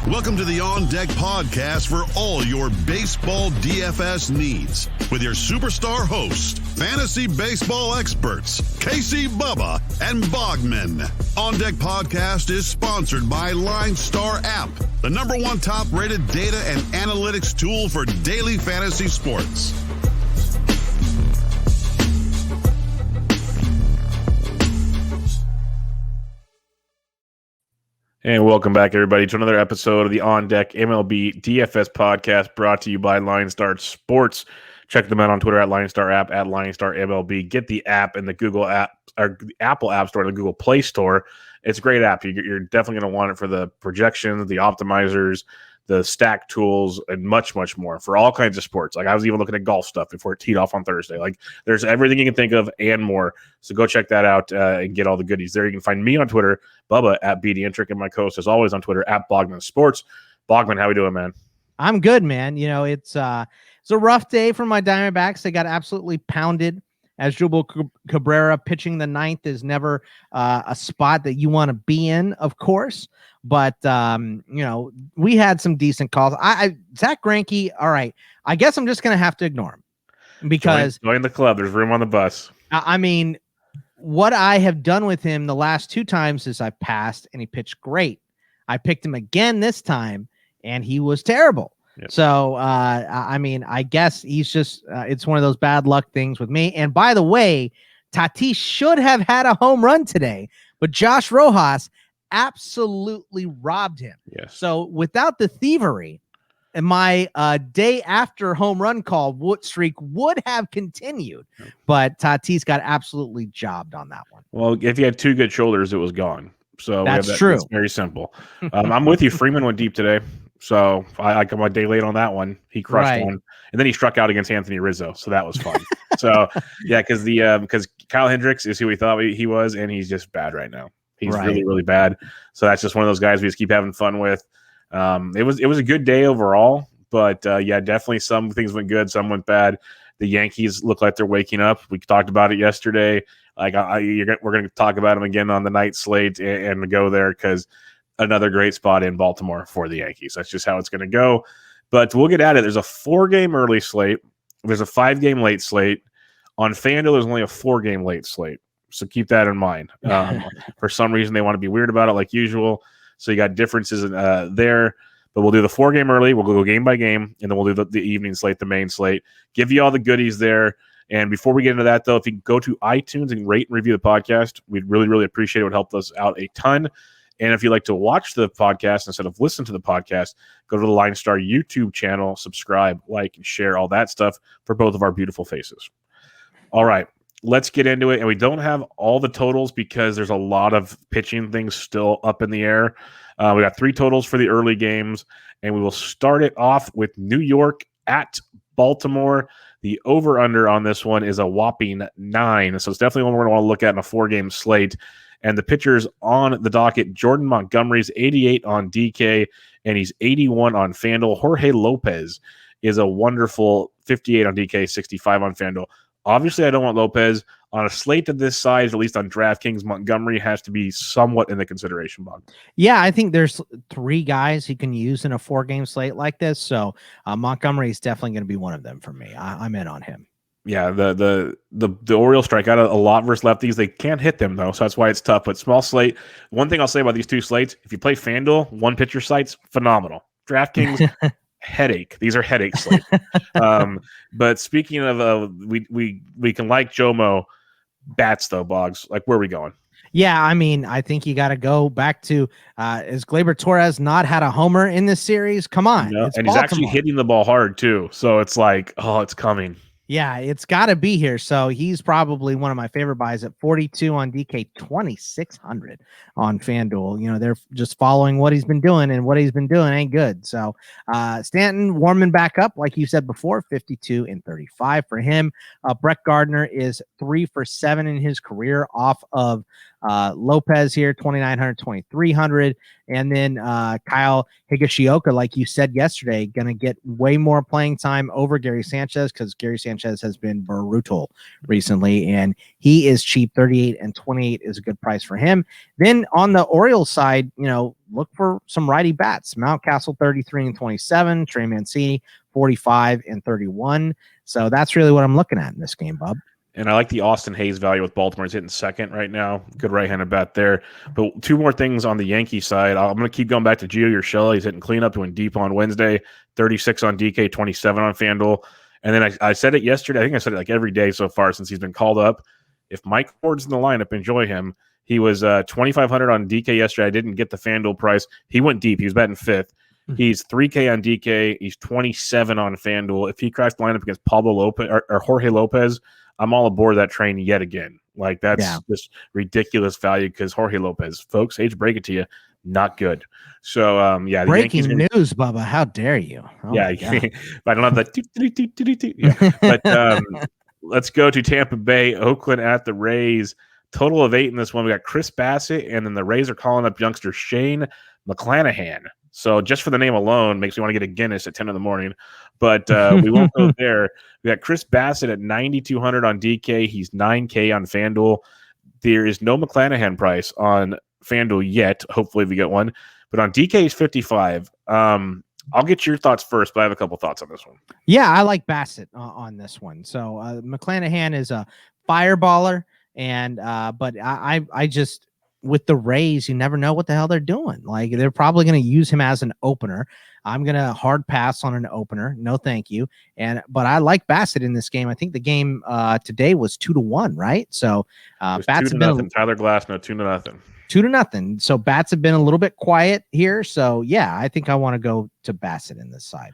Welcome to the On Deck podcast for all your baseball DFS needs with your superstar hosts, fantasy baseball experts, Casey, Bubba, and Bogman. On Deck podcast is sponsored by LineStar app, the #1 top-rated data and analytics tool for daily fantasy sports. And welcome back, everybody, to another episode of the On Deck MLB DFS podcast brought to you by LineStar Sports. Check them out on Twitter at LineStar app, at LineStar MLB. Get the app in the Google app, or the Apple App Store, and the Google Play Store. It's a great app. You're definitely going to want it for the projections, the optimizers, the stack tools, and much, much more for all kinds of sports. Like I was even looking at golf stuff before it teed off on Thursday. Like there's everything you can think of and more. So go check that out and get all the goodies there. You can find me on Twitter, Bubba at BDintric, and my co-host as always on Twitter at Bogman Sports. Bogman, how we doing, man? I'm good, man. You know, it's a rough day for my Diamondbacks. They got absolutely pounded. As Jubal Cabrera pitching the ninth is never a spot that you want to be in, of course. But, you know, we had some decent calls. Zach Greinke, all right. I guess I'm just going to have to ignore him because join the club. There's room on the bus. I mean, what I have done with him the last two times is I passed and he pitched great. I picked him again this time and he was terrible. Yep. So, I mean, I guess he's just, it's one of those bad luck things with me. And by the way, Tatis should have had a home run today, but Josh Rojas absolutely robbed him. Yes. So without the thievery, and my day after home run call streak would have continued, but Tatis got absolutely jobbed on that one. Well, if you had two good shoulders, it was gone. So that's true. It's very simple. I'm with you. Freeman went deep today. So I come a day late on that one. He crushed one, and then he struck out against Anthony Rizzo. So that was fun. So yeah, because Kyle Hendricks is who we thought he was, and he's just bad right now. He's really, really bad. So that's just one of those guys we just keep having fun with. It was a good day overall, but yeah, definitely some things went good, some went bad. The Yankees look like they're waking up. We talked about it yesterday. Like we're going to talk about them again on the night slate and go there because another great spot in Baltimore for the Yankees. That's just how it's going to go. But we'll get at it. There's a 4-game early slate. There's a 5-game late slate. On FanDuel, there's only a 4-game late slate. So keep that in mind. For some reason, they want to be weird about it like usual. So you got differences there. But we'll do the 4-game early. We'll go game by game. And then we'll do the evening slate, the main slate. Give you all the goodies there. And before we get into that, though, if you go to iTunes and rate and review the podcast, we'd really, really appreciate it. It would help us out a ton. And if you'd like to watch the podcast instead of listen to the podcast, go to the LineStar YouTube channel, subscribe, like, and share all that stuff for both of our beautiful faces. All right, let's get into it. And we don't have all the totals because there's a lot of pitching things still up in the air. We got 3 totals for the early games, and we will start it off with New York at Baltimore. The over-under on this one is a whopping 9. So it's definitely one we're going to want to look at in a 4-game slate. And the pitchers on the docket, Jordan Montgomery's 88 on DK, and he's 81 on FanDuel. Jorge Lopez is a wonderful 58 on DK, 65 on FanDuel. Obviously, I don't want Lopez. On a slate of this size, at least on DraftKings, Montgomery has to be somewhat in the consideration box. Yeah, I think there's 3 guys he can use in a 4-game slate like this. So Montgomery is definitely going to be one of them for me. I'm in on him. Yeah, the Orioles strike out a lot versus lefties. They can't hit them, though, so that's why it's tough. But small slate. One thing I'll say about these 2 slates, if you play FanDuel, 1-pitcher sites, phenomenal. DraftKings, headache. These are headache slates. But speaking of, we can like Jomo bats, though, Boggs. Like, where are we going? Yeah, I mean, I think you got to go back to is Gleyber Torres not had a homer in this series? Come on. No, and Baltimore. He's actually hitting the ball hard, too. So it's like, oh, it's coming. Yeah, it's got to be here. So he's probably one of my favorite buys at 42 on DK, 2,600 on FanDuel. You know, they're just following what he's been doing, and what he's been doing ain't good. So Stanton warming back up, like you said before, 52 and 35 for him. Brett Gardner is 3 for 7 in his career off of Lopez here, 2,900, 2,300. And then Kyle Higashioka, like you said yesterday, going to get way more playing time over Gary Sanchez because Gary Sanchez has been brutal recently, and he is cheap. 38 and 28 is a good price for him. Then on the Orioles side, look for some righty bats. Mountcastle, 33 and 27. Trey Mancini, 45 and 31. So that's really what I'm looking at in this game, Bub. And I like the Austin Hayes value with Baltimore. He's hitting second right now. Good right-handed bat there. But two more things on the Yankee side. I'm going to keep going back to Gio Urshela. He's hitting cleanup, went deep on Wednesday. 36 on DK, 27 on FanDuel. And then I said it yesterday. I think I said it like every day so far since he's been called up. If Mike Ford's in the lineup, enjoy him. He was 2,500 on DK yesterday. I didn't get the FanDuel price. He went deep. He was batting fifth. He's 3K on DK. He's 27 on FanDuel. If he cracks the lineup against Pablo Lopez or Jorge Lopez, I'm all aboard that train yet again. Like, that's just ridiculous value because Jorge Lopez, folks, hate to break it to you, not good. So, the breaking news, Bubba. How dare you? Oh I don't have that. Yeah. But let's go to Tampa Bay, Oakland at the Rays. Total of 8 in this one. We got Chris Bassett, and then the Rays are calling up youngster Shane McClanahan. So just for the name alone makes me want to get a Guinness at 10 in the morning. But we won't go there. We got Chris Bassett at 9,200 on DK. He's 9K on FanDuel. There is no McClanahan price on FanDuel yet. Hopefully we get one. But on DK, he's 55. I'll get your thoughts first, but I have a couple thoughts on this one. Yeah, I like Bassett on this one. So McClanahan is a fireballer. And but I just, with the Rays, you never know what the hell they're doing. Like, they're probably going to use him as an opener. I'm going to hard pass on an opener. No, thank you. But I like Bassett in this game. I think the game today was 2-1, right? So Bats have been Tyler Glasnow 2-0. 2-0. So Bats have been a little bit quiet here. So yeah, I think I want to go to Bassett in this side.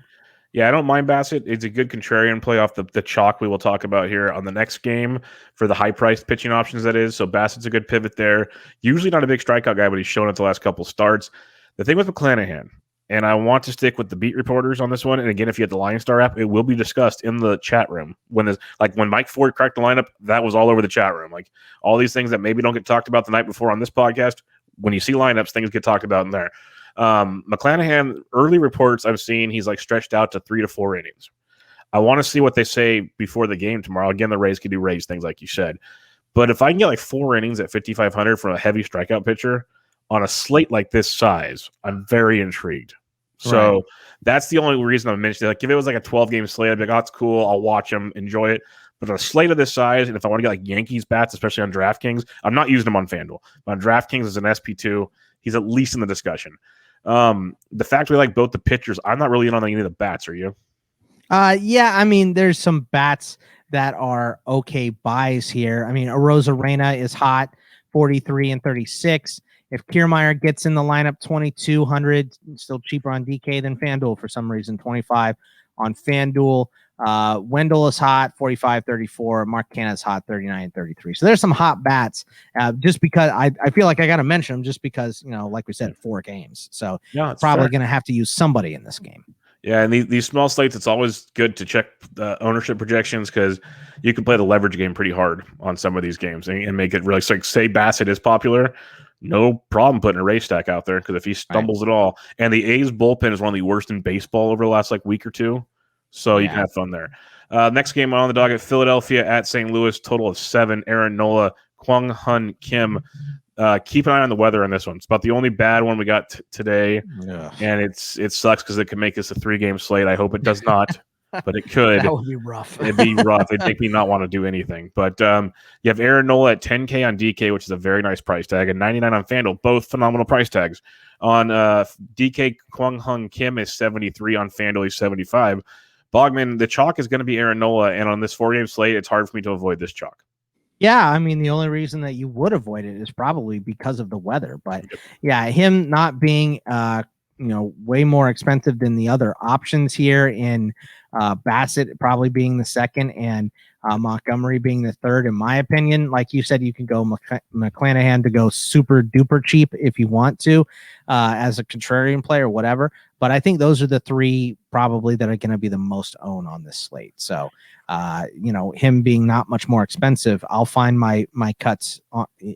Yeah, I don't mind Bassett. It's a good contrarian play off the chalk we will talk about here on the next game for the high-priced pitching options, that is. So Bassett's a good pivot there. Usually not a big strikeout guy, but he's shown it the last couple starts. The thing with McClanahan, and I want to stick with the beat reporters on this one, and again, if you have the LineStar app, it will be discussed in the chat room. When Mike Ford cracked the lineup, that was all over the chat room. Like, all these things that maybe don't get talked about the night before on this podcast, when you see lineups, things get talked about in there. McClanahan, early reports I've seen, he's like stretched out to 3 to 4 innings. I want to see what they say before the game tomorrow. Again, the Rays could do Rays things like you said. But if I can get like 4 innings at 5,500 from a heavy strikeout pitcher on a slate like this size, I'm very intrigued. So that's the only reason I'm mentioning it. Like, if it was like a 12-game slate, I'd be like, oh, it's cool. I'll watch them, enjoy it. But on a slate of this size, and if I want to get like Yankees bats, especially on DraftKings, I'm not using them on FanDuel. But on DraftKings as an SP2, he's at least in the discussion. The fact we like both the pitchers, I'm not really in on any of the bats. Are you? Yeah, I mean, there's some bats that are okay buys here. I mean, Arozarena is hot, 43 and 36. If Kiermaier gets in the lineup, 2,200, still cheaper on DK than FanDuel for some reason, 25 on FanDuel. Wendell is hot, 45-34. Mark Canha is hot, 39-33. So there's some hot bats. Just because I feel like I got to mention them, just because, like we said, 4 games. So probably going to have to use somebody in this game. Yeah, and these small slates, it's always good to check the ownership projections because you can play the leverage game pretty hard on some of these games and make it really. So, like, say Bassett is popular, no problem putting a Ray stack out there because if he stumbles at all, and the A's bullpen is one of the worst in baseball over the last week or two. So you can have fun there. Next game on the docket, Philadelphia at St. Louis, total of 7. Aaron Nola, Kwang Hun Kim. Keep an eye on the weather on this one. It's about the only bad one we got today, and it sucks because it could make this a 3-game slate. I hope it does not, but it could. That would be rough. It'd be rough. It'd make me not want to do anything. But you have Aaron Nola at 10K on DK, which is a very nice price tag, and 99 on FanDuel, both phenomenal price tags. On DK, Kwang Hun Kim is 73 on FanDuel. He's 75. Bogman, the chalk is going to be Aaron Nola, and on this 4-game slate, it's hard for me to avoid this chalk. Yeah, I mean, the only reason that you would avoid it is probably because of the weather. But yeah, him not being, way more expensive than the other options here, in Bassett probably being the second, and Montgomery being the third, in my opinion. Like you said, you can go McClanahan to go super duper cheap if you want to, as a contrarian player or whatever. But I think those are the 3 probably that are going to be the most owned on this slate. So, him being not much more expensive, I'll find my cuts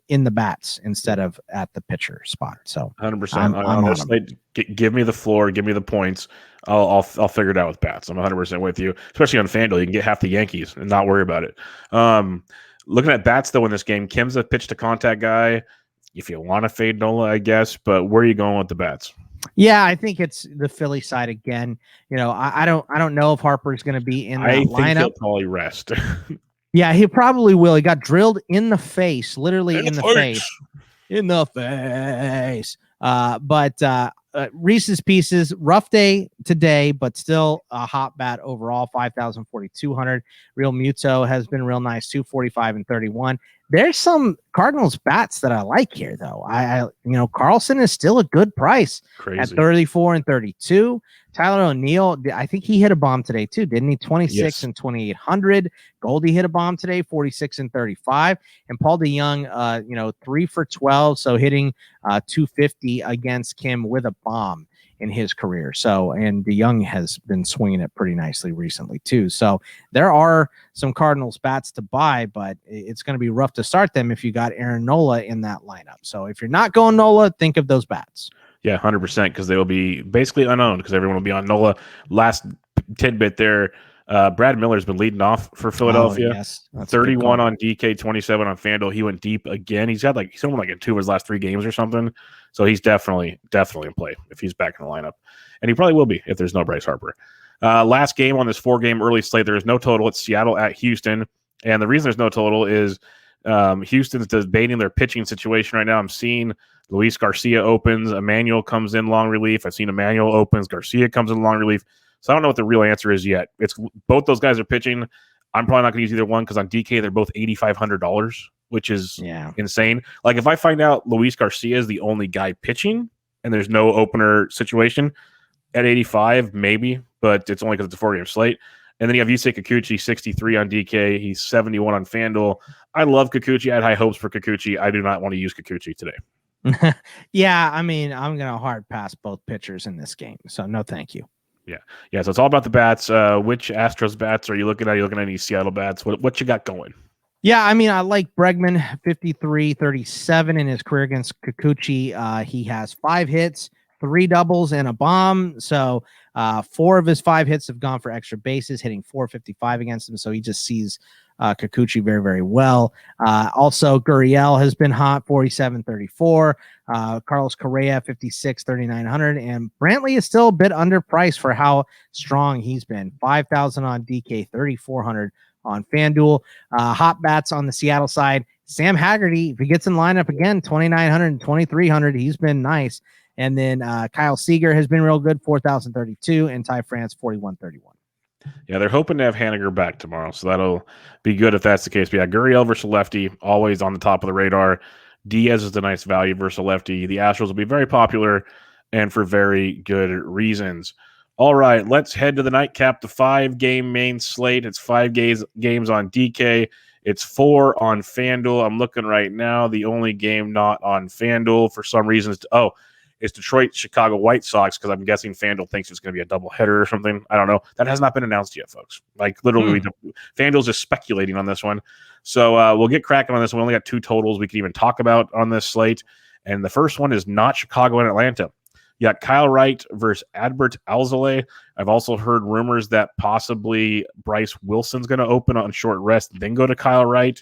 in the bats instead of at the pitcher spot. So 100% on this slate. Give me the floor, give me the points. I'll figure it out with bats. I'm 100% with you, especially on FanDuel. You can get half the Yankees and not worry about it. Looking at bats though in this game, Kim's a pitch to contact guy. If you want to fade Nola, I guess, but where are you going with the bats? Yeah, I think it's the Philly side again. I don't know if Harper's going to be in that lineup. I think he'll probably rest. Yeah, he probably will. He got drilled in the face, literally in the face. In the face. But Reese's Pieces, rough day today, but still a hot bat overall, 5,000, 4,200. Real Muto has been real nice, 245 and 31. There's some Cardinals bats that I like here, though. Carlson is still a good price at 34 and 32. Tyler O'Neill, I think he hit a bomb today too, didn't he? 26 and 2,800. Goldie hit a bomb today, 46 and 35. And Paul DeYoung, 3 for 12, so hitting 250 against Kim with a bomb in his career. So, and DeYoung has been swinging it pretty nicely recently too. So there are some Cardinals bats to buy, but it's going to be rough to start them if you got Aaron Nola in that lineup. So if you're not going Nola, think of those bats. Yeah, 100%, because they will be basically unowned because everyone will be on Nola. Last tidbit there, Brad Miller's been leading off for Philadelphia. Oh, yes. 31 on DK, 27 on FanDuel. He went deep again. He's had he's only in 2 of his last 3 games or something. So he's definitely in play if he's back in the lineup. And he probably will be if there's no Bryce Harper. Last game on this 4-game early slate, there is no total. It's Seattle at Houston. And the reason there's no total is Houston's debating their pitching situation right now. I'm seeing Luis Garcia opens, Emmanuel comes in long relief. I've seen Emmanuel opens, Garcia comes in long relief. So I don't know what the real answer is yet. It's both those guys are pitching. I'm probably not going to use either one because on DK they're both $8,500, which is insane. Like if I find out Luis Garcia is the only guy pitching and there's no opener situation at 85, maybe, but it's only because it's a 4-game slate. And then you have Yusei Kikuchi, 63 on DK. He's 71 on FanDuel. I love Kikuchi. I had high hopes for Kikuchi. I do not want to use Kikuchi today. Yeah, I mean, I'm going to hard pass both pitchers in this game. So no, thank you. Yeah. So it's all about the bats. Which Astros bats are you looking at? Are you looking at any Seattle bats? What you got going? Yeah, I mean, I like Bregman, 53-37 in his career against Kikuchi. He has 5 hits, 3 doubles, and a bomb. So 4 of his 5 hits have gone for extra bases, hitting 455 against him. So he just sees Kikuchi very, very well. Also, Gurriel has been hot, 47-34. Carlos Correa, 56, 3,900. And Brantley is still a bit underpriced for how strong he's been. 5,000 on DK, 3,400 on FanDuel. Hot bats on the Seattle side. Sam Haggerty, if he gets in lineup again, 2,900 and 2,300, he's been nice. And then Kyle Seager has been real good, 4,032, and Ty France, 4,131. Yeah, they're hoping to have Haniger back tomorrow, so that'll be good if that's the case. But yeah, Gurriel versus lefty, always on the top of the radar. Diaz is a nice value versus lefty. The Astros will be very popular and for very good reasons. All right, let's head to the nightcap, the 5-game main slate. It's 5 games on DK. It's 4 on FanDuel. I'm looking right now. The only game not on FanDuel for some reason is Detroit Chicago White Sox, because I'm guessing FanDuel thinks it's going to be a doubleheader or something. I don't know. That has not been announced yet, folks. Literally, FanDuel's just speculating on this one. So we'll get cracking on this one. We only got 2 totals we can even talk about on this slate. And the first one is not Chicago and Atlanta. You got Kyle Wright versus Adbert Alzolay. I've also heard rumors that possibly Bryce Wilson's going to open on short rest, then go to Kyle Wright.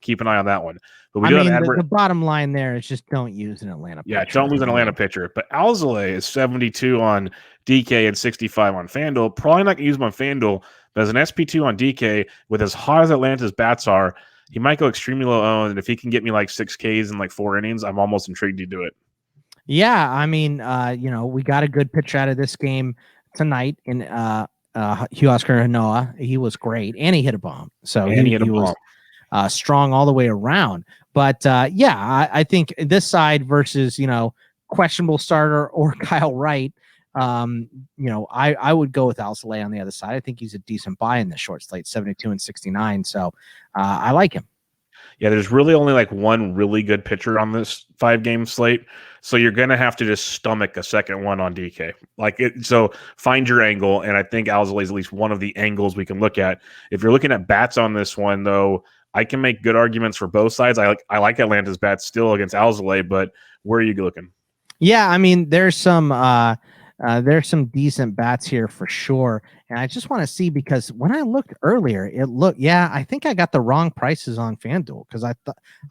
Keep an eye on that one. But the bottom line there is just don't use an Atlanta pitcher. Yeah, don't use an Atlanta pitcher. But Alzolay is 72 on DK and 65 on FanDuel. Probably not going to use him on FanDuel, but as an SP2 on DK, with as hot as Atlanta's bats are, he might go extremely low owned. And if he can get me 6 Ks in 4 innings, I'm almost intrigued to do it. Yeah, I mean, we got a good pitch out of this game tonight in Huascar Hanoa. He was great, and he hit a bomb. So he was strong all the way around. But I think this side versus questionable starter or Kyle Wright, I would go with Alzolay on the other side. I think he's a decent buy in the short slate, 72 and 69. So I like him. Yeah, there's really only like one really good pitcher on this 5-game slate. So you're going to have to just stomach a second one on DK. So find your angle, and I think Alzolay is at least one of the angles we can look at. If you're looking at bats on this one, though, I can make good arguments for both sides. I like Atlanta's bats still against Alzolay, but where are you looking? Yeah, I mean, there's some decent bats here for sure. And I just want to see, because when I looked earlier, I think I got the wrong prices on FanDuel, because I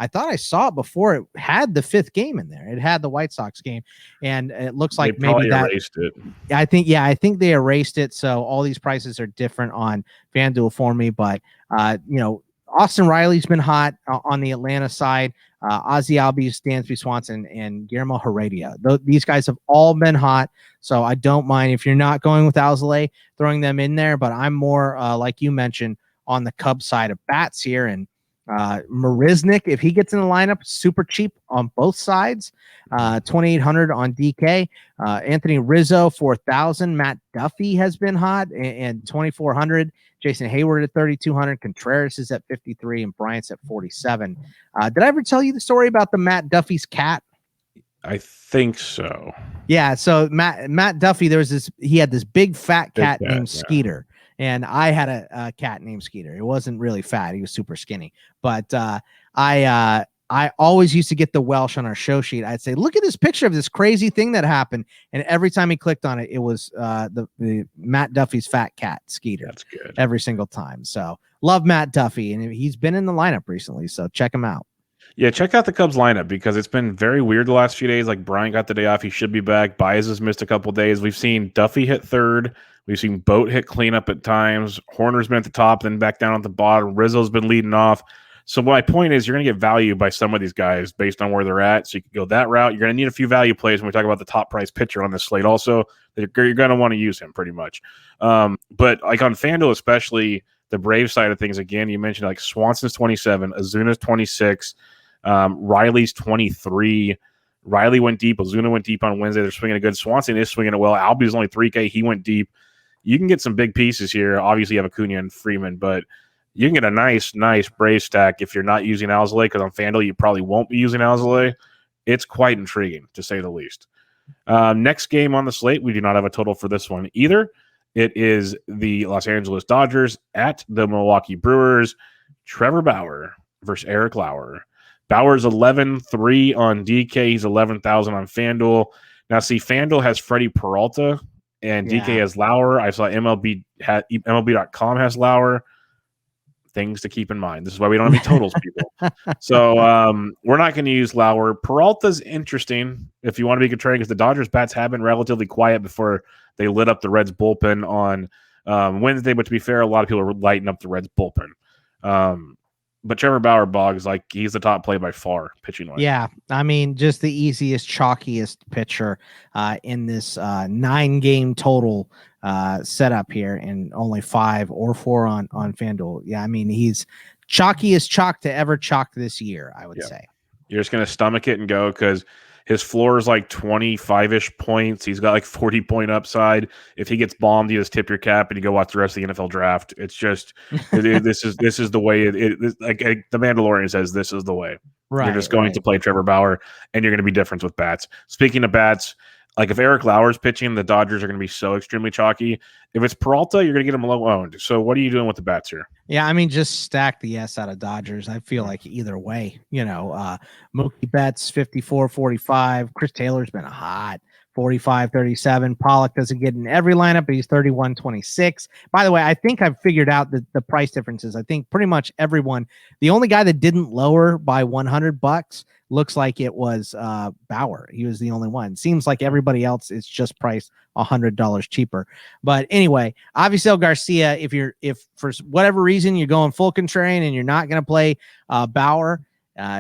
thought I saw it before it had the 5th game in there. It had the White Sox game, and it looks like maybe that erased it. I think they erased it. So all these prices are different on FanDuel for me. But Austin Riley's been hot on the Atlanta side. Ozzie Albies, Dansby Swanson, and Guillermo Heredia. These guys have all been hot, so I don't mind if you're not going with Alzolay, throwing them in there. But I'm more, like you mentioned, on the Cubs side of bats here. And Marisnik, if he gets in the lineup, super cheap on both sides. 2,800 on DK. Anthony Rizzo, 4,000. Matt Duffy has been hot, and 2,400. Jason Hayward at 3,200. Contreras is at 53, and Bryant's at 47. Did I ever tell you the story about the Matt Duffy's cat? I think so. Yeah. So Matt Duffy, he had this big fat cat named Skeeter. And I had a cat named Skeeter. It wasn't really fat. He was super skinny. But I always used to get the Welsh on our show sheet. I'd say, look at this picture of this crazy thing that happened. And every time he clicked on it, it was the Matt Duffy's fat cat, Skeeter. That's good. Every single time. So love Matt Duffy. And he's been in the lineup recently. So check him out. Yeah, check out the Cubs lineup, because it's been very weird the last few days. Like, Bryant got the day off. He should be back. Baez has missed a couple days. We've seen Duffy hit third. We've seen Boat hit cleanup at times. Horner's been at the top, then back down at the bottom. Rizzo's been leading off. So my point is, you're going to get value by some of these guys based on where they're at. So you can go that route. You're going to need a few value plays when we talk about the top price pitcher on this slate. Also, you're going to want to use him pretty much. But like on FanDuel, especially the Brave side of things, again, you mentioned like Swanson's 27, Azuna's 26, Riley's 23. Riley went deep. Ozuna went deep on Wednesday. They're swinging it good. Swanson is swinging it well. Albies only 3K. He went deep. You can get some big pieces here. Obviously, you have Acuna and Freeman, but you can get a nice Brave stack if you're not using Alzolay, because on FanDuel, you probably won't be using Alzolay. It's quite intriguing, to say the least. Next game on the slate, we do not have a total for this one either. It is the Los Angeles Dodgers at the Milwaukee Brewers. Trevor Bauer versus Eric Lauer. Bauer's 11,300 on DK. He's 11,000 on FanDuel. Now, see, FanDuel has Freddie Peralta, and DK has Lauer. I saw MLB.com has Lauer. Things to keep in mind. This is why we don't have any totals, people. So we're not going to use Lauer. Peralta's interesting if you want to be contrarian, because the Dodgers bats have been relatively quiet before they lit up the Reds bullpen on Wednesday. But to be fair, a lot of people are lighting up the Reds bullpen. But Trevor Bauer, Boggs, like, he's the top play by far, pitching wise. Yeah, I mean, just the easiest, chalkiest pitcher in this 9-game total setup here, and only 5 or 4 on FanDuel. Yeah, I mean, he's chalkiest chalk to ever chalk this year, I would say. You're just going to stomach it and go, because his floor is like 25-ish points. He's got like 40-point upside. If he gets bombed, you just tip your cap and you go watch the rest of the NFL draft. It's just this is the way like the Mandalorian says, this is the way. Right, you're just going to play Trevor Bauer, and you're going to be different with bats. Speaking of bats, like if Eric Lauer's pitching, the Dodgers are going to be so extremely chalky. If it's Peralta, you're going to get him low owned. So what are you doing with the bats here? Yeah, I mean, just stack the S out of Dodgers. I feel like either way, Mookie Betts 54-45. Chris Taylor's been hot 45-37. Pollock doesn't get in every lineup, but he's 31-26. By the way, I think I've figured out the price differences. I think pretty much everyone, the only guy that didn't lower by $100 looks like it was Bauer. He was the only one. Seems like everybody else is just priced $100 cheaper. But anyway, Avisail Garcia, if for whatever reason you're going full contrarian and you're not going to play Bauer,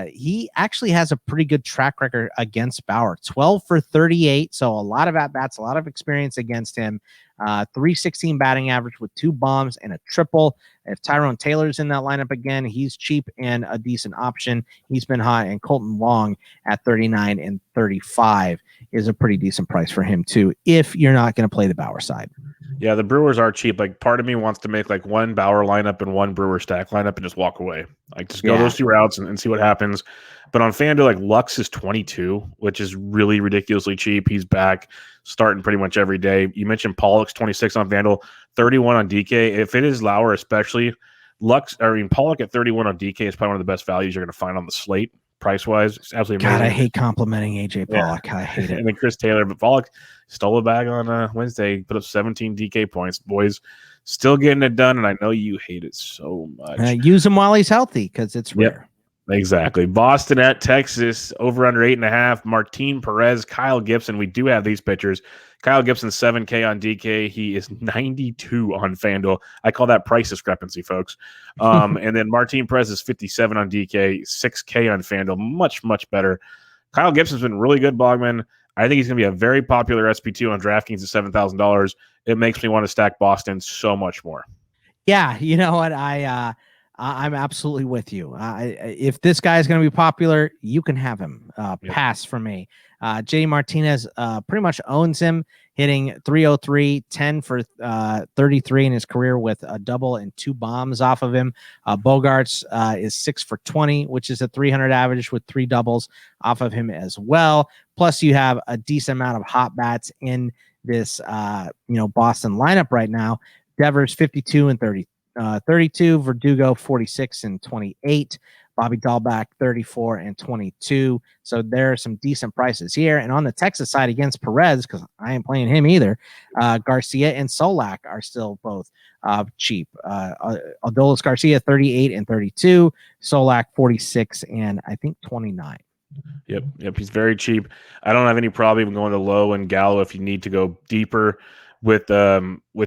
he actually has a pretty good track record against Bauer. 12 for 38, so a lot of at-bats, a lot of experience against him. 316 batting average with 2 bombs and a triple. If Tyrone Taylor's in that lineup again, he's cheap and a decent option. He's been hot, and Colton Wong at 39 and 35 is a pretty decent price for him too, if you're not going to play the Bauer side. Yeah, the Brewers are cheap. Like, part of me wants to make like one Bauer lineup and one Brewer stack lineup and just walk away. Like, just go those two routes and see what happens. But on FanDuel, like, Lux is 22, which is really ridiculously cheap. He's back starting pretty much every day. You mentioned Pollock's 26 on FanDuel, 31 on DK. If it is Lauer, especially Pollock at 31 on DK is probably one of the best values you're going to find on the slate. Price-wise, it's absolutely amazing. God, I hate complimenting AJ Pollock. Yeah. I hate it. And then Chris Taylor, but Pollock stole a bag on Wednesday, put up 17 DK points. Boys, still getting it done, and I know you hate it so much. Use him while he's healthy because it's rare. Exactly. Boston at Texas, over under 8.5. Martin Perez, Kyle Gibson. We do have these pitchers. Kyle Gibson, 7K on DK. He is 92 on FanDuel. I call that price discrepancy, folks. And then Martin Perez is 57 on DK, 6K on FanDuel. Much, much better. Kyle Gibson's been really good, Bogman. I think he's going to be a very popular SP2 on DraftKings at $7,000. It makes me want to stack Boston so much more. Yeah, you know what? I'm absolutely with you. If this guy is going to be popular, you can have him. Pass for me. JD Martinez pretty much owns him, hitting 303, 10 for 33 in his career with a double and 2 bombs off of him. Bogarts is 6 for 20, which is a 300 average with 3 doubles off of him as well. Plus, you have a decent amount of hot bats in this Boston lineup right now. Devers 52 and 32, Verdugo 46 and 28, Bobby Dahlback 34 and 22. So there are some decent prices here. And on the Texas side against Perez, because I ain't playing him either, Garcia and Solak are still both cheap. Adolis Garcia 38 and 32, Solak 46 and I think 29. Yep. He's very cheap. I don't have any problem even going to low and Gallo if you need to go deeper with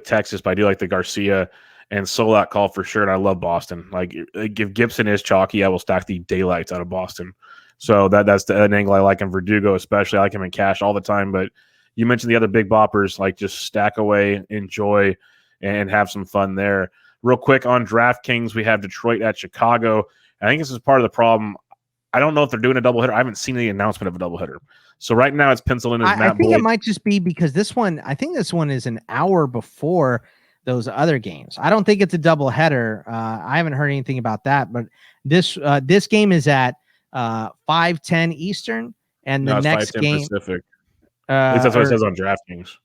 Texas, but I do like the Garcia and Solak call for sure, and I love Boston. Like, if Gibson is chalky, I will stack the daylights out of Boston. So that's an angle I like in Verdugo, especially. I like him in cash all the time. But you mentioned the other big boppers, like just stack away, enjoy, and have some fun there. Real quick on DraftKings, we have Detroit at Chicago. I think this is part of the problem. I don't know if they're doing a doubleheader. I haven't seen the announcement of a doubleheader. So right now it's penciled in as Matt I think Boyd. it might just be because this one is an hour before those other games. I don't think it's a double header. I haven't heard anything about that, but this game is at 5:10 Eastern, and the next game Pacific. At least that's what it says on DraftKings.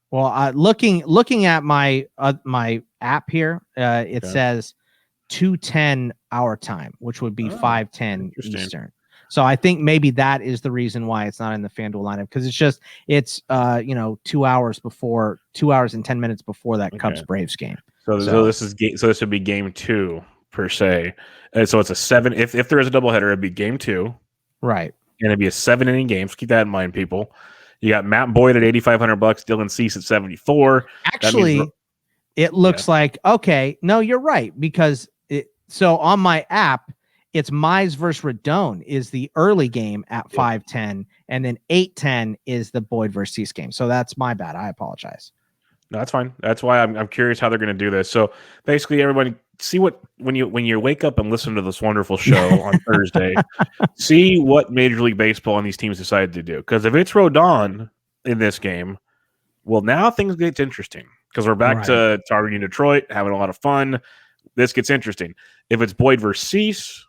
Well, looking at my app here, it says 2:10 our time, which would be 5:10 Eastern. So I think maybe that is the reason why it's not in the FanDuel lineup, because it's 2 hours and 10 minutes before that Cubs Braves game. So this would be game 2 per se. And so it's a 7. If there is a doubleheader, it'd be game 2, right? And it'd be a 7-inning game. So keep that in mind, people. You got Matt Boyd at $8,500, Dylan Cease at 74. Actually, it looks like okay. No, you're right, because so on my app, it's Mize versus Rodon is the early game at 5:10, and then 8:10 is the Boyd versus Cease game. So that's my bad. I apologize. No, that's fine. That's why I'm curious how they're going to do this. So basically, everybody see what when you wake up and listen to this wonderful show on Thursday, see what Major League Baseball and these teams decided to do. Because if it's Rodon in this game, well, now things get interesting because we're back to targeting Detroit, having a lot of fun. This gets interesting. If it's Boyd versus Cease,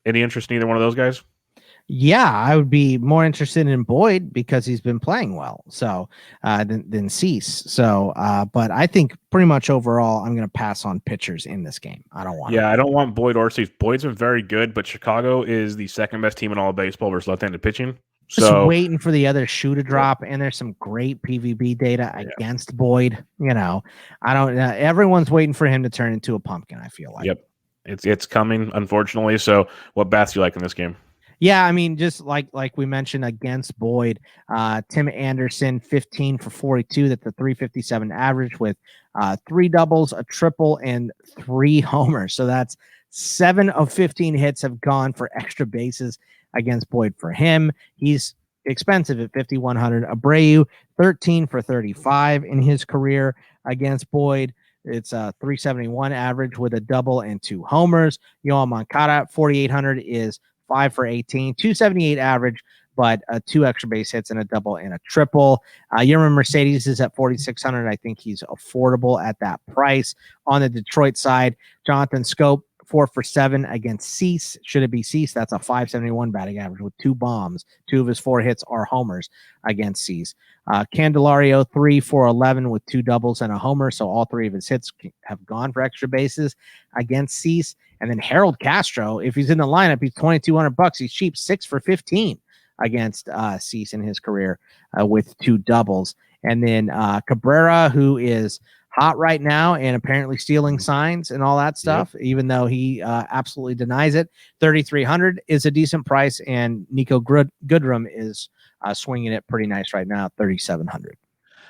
any interest in either one of those guys? Yeah, I would be more interested in Boyd because he's been playing well. So than Cease. So, but I think pretty much overall, I'm going to pass on pitchers in this game. I don't want. Yeah, I don't want Boyd or Cease. Boyd's been very good, but Chicago is the second best team in all of baseball versus left-handed pitching. Just waiting for the other shoe to drop, and there's some great PVB data against Boyd. I don't. Everyone's waiting for him to turn into a pumpkin. I feel like. Yep, it's coming, unfortunately. So, what bats do you like in this game? Yeah, I mean, just like we mentioned against Boyd, Tim Anderson, 15 for 42. That's a 357 average with 3 doubles, a triple, and 3 homers. So that's 7 of 15 hits have gone for extra bases against Boyd for him. He's expensive at 5,100. Abreu, 13 for 35 in his career against Boyd. It's a 371 average with a double and 2 homers. Yohan Moncada, 4,800 is 5 for 18, 278 average, but 2 extra base hits and a double and a triple. Yerman Mercedes is at 4,600. I think he's affordable at that price. On the Detroit side, Jonathan Scope, 4 for 7 against Cease. Should it be Cease? That's a 571 batting average with 2 bombs. 2 of his 4 hits are homers against Cease. Candelario, 3 for 11 with 2 doubles and a homer. So all 3 of his hits have gone for extra bases against Cease. And then Harold Castro, if he's in the lineup, he's $2,200. He's cheap, 6 for 15 against Cease in his career with 2 doubles. And then Cabrera, who is hot right now and apparently stealing signs and all that stuff, even though he absolutely denies it. 3,300 is a decent price, and Nico Goodrum is swinging it pretty nice right now, 3,700.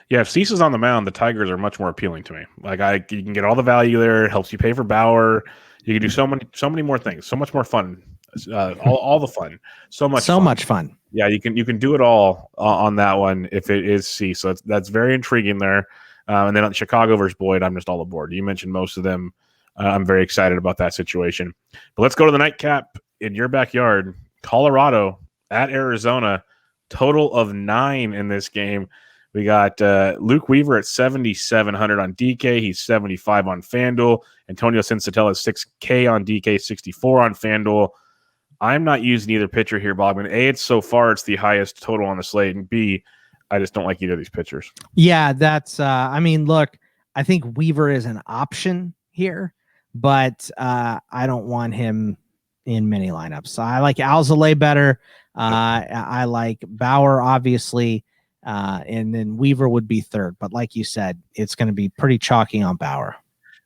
Yeah, if Cease is on the mound, the Tigers are much more appealing to me. Like you can get all the value there. It helps you pay for Bauer. You can do so many more things. So much more fun. All the fun. So much fun. Yeah, you can do it all on that one if it is Cease. So that's very intriguing there. And then on Chicago versus Boyd, I'm just all aboard. You mentioned most of them. I'm very excited about that situation. But let's go to the nightcap in your backyard. Colorado at Arizona. Total of 9 in this game. We got Luke Weaver at 7,700 on DK. He's 75 on FanDuel. Antonio Sensatella is 6K on DK, 64 on FanDuel. I'm not using either pitcher here, Bogman. A, it's so far it's the highest total on the slate, and B, I just don't like either of these pitchers. Yeah, that's look, I think Weaver is an option here, but I don't want him in many lineups. I like Alzolay better. I like Bauer, obviously, and then Weaver would be third. But like you said, it's going to be pretty chalky on Bauer.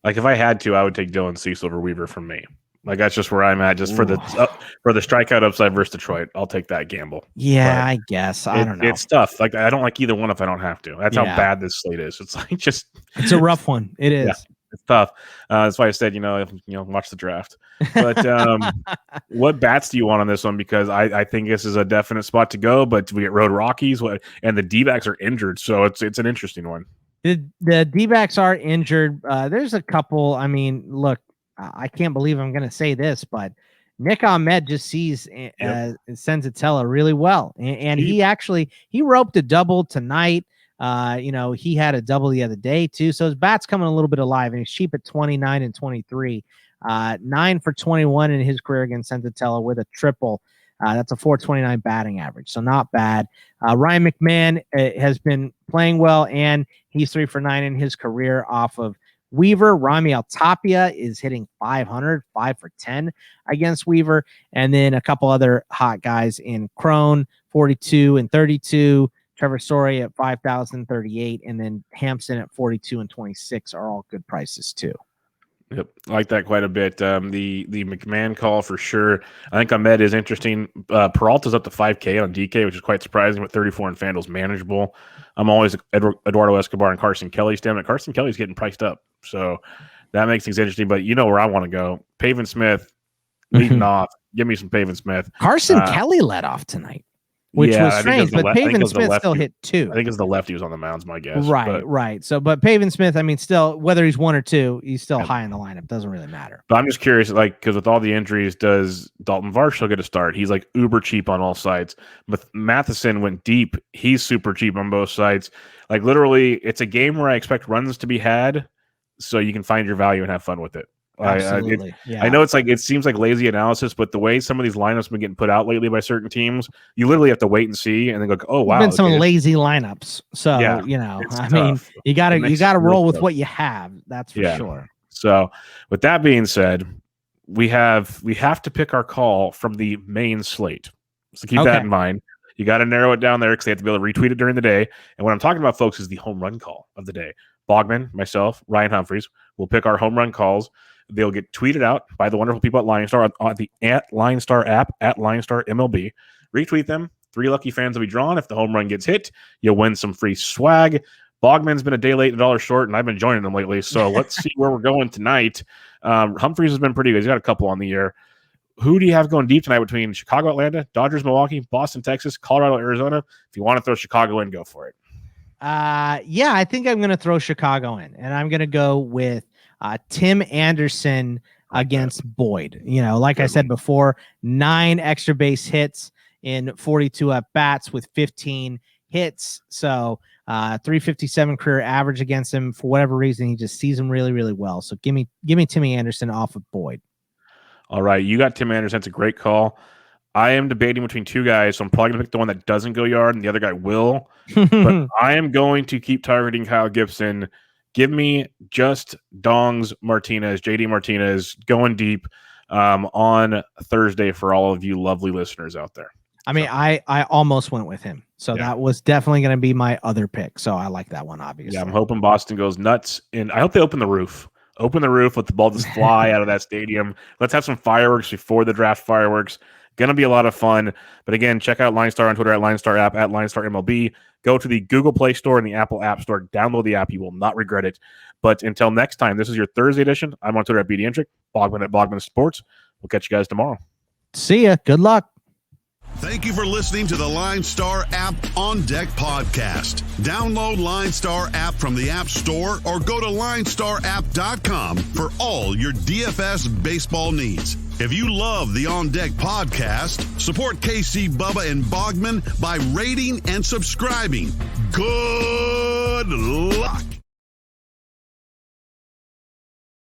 Like if I had to, I would take Dylan Cease over Weaver from me. Like that's just where I'm at. Just for the strikeout upside versus Detroit, I'll take that gamble. Yeah, but I guess I don't know. It's tough. Like I don't like either one if I don't have to. That's how bad this slate is. It's like it's a rough one. It is. Yeah, it's tough. That's why I said watch the draft. But what bats do you want on this one? Because I think this is a definite spot to go. But we get Road Rockies, and the D-backs are injured, so it's an interesting one. The D-backs are injured. There's a couple. I mean, look. I can't believe I'm going to say this, but Nick Ahmed just sees Senzatella really well. And he roped a double tonight. He had a double the other day too. So his bat's coming a little bit alive, and he's cheap at 29 and 23. 9 for 21 in his career against Senzatella with a triple. That's a 429 batting average. So not bad. Ryan McMahon has been playing well, and he's 3 for 9 in his career off of Weaver. Rami Altapia is hitting 500, 5 for 10 against Weaver. And then a couple other hot guys in Crone, 42 and 32. Trevor Story at 5,038. And then Hampson at 42 and 26 are all good prices too. Yep, I like that quite a bit. The McMahon call for sure. I think Ahmed is interesting. Peralta's up to 5K on DK, which is quite surprising, but 34 in FanDuel's manageable. I'm always Eduardo Escobar and Carson Kelly standing. Carson Kelly's getting priced up, so that makes things interesting. But you know where I want to go. Pavin Smith leading off. Give me some Pavin Smith. Carson Kelly led off tonight, which was strange, but Pavin Smith still hit 2. I think it's the lefty who was on the mound's my guess. Right. So, but Pavin Smith, I mean, still, whether he's 1 or 2, he's still high in the lineup. Doesn't really matter. But I'm just curious, because with all the injuries, does Dalton Varsho get a start? He's like uber cheap on all sides. But Matheson went deep. He's super cheap on both sides. Like literally, it's a game where I expect runs to be had, so you can find your value and have fun with it. Absolutely. I know it seems like lazy analysis, but the way some of these lineups have been getting put out lately by certain teams, you literally have to wait and see, and then go, oh wow, been some lazy lineups. So you gotta roll with what you have. That's for sure. So with that being said, we have to pick our call from the main slate. So keep that in mind. You got to narrow it down there because they have to be able to retweet it during the day. And what I'm talking about, folks, is the home run call of the day. Bogman, myself, Ryan Humphreys will pick our home run calls. They'll get tweeted out by the wonderful people at LineStar on the @LineStar app, @LineStar MLB. Retweet them. 3 lucky fans will be drawn. If the home run gets hit, you'll win some free swag. Bogman's been a day late, $1 short, and I've been joining them lately. So let's see where we're going tonight. Humphreys has been pretty good. He's got a couple on the year. Who do you have going deep tonight between Chicago, Atlanta, Dodgers, Milwaukee, Boston, Texas, Colorado, Arizona? If you want to throw Chicago in, go for it. I think I'm going to throw Chicago in, and I'm going to go with Tim Anderson against Boyd. Like I said before, 9 extra base hits in 42 at bats with 15 hits. So 357 career average against him. For whatever reason, he just sees him really, really well. So give me Timmy Anderson off of Boyd. All right, you got Tim Anderson. It's a great call. I am debating between two guys, so I'm probably going to pick the one that doesn't go yard, and the other guy will. But I am going to keep targeting Kyle Gibson. Give me just Dongs Martinez, JD Martinez, going deep on Thursday for all of you lovely listeners out there. I mean, I almost went with him. So that was definitely going to be my other pick. So I like that one, obviously. Yeah, I'm hoping Boston goes nuts. And I hope they open the roof. Open the roof, let the ball just fly out of that stadium. Let's have some fireworks before the draft fireworks. Going to be a lot of fun. But again, check out LineStar on Twitter at LineStar app, at LineStar MLB. Go to the Google Play Store and the Apple App Store. Download the app. You will not regret it. But until next time, this is your Thursday edition. I'm on Twitter at BDentric, Bogman at Bogman Sports. We'll catch you guys tomorrow. See ya. Good luck. Thank you for listening to the LineStar app On Deck podcast. Download LineStar app from the App Store or go to linestarapp.com for all your DFS baseball needs. If you love the On Deck podcast, support KC, Bubba, and Bogman by rating and subscribing. Good luck.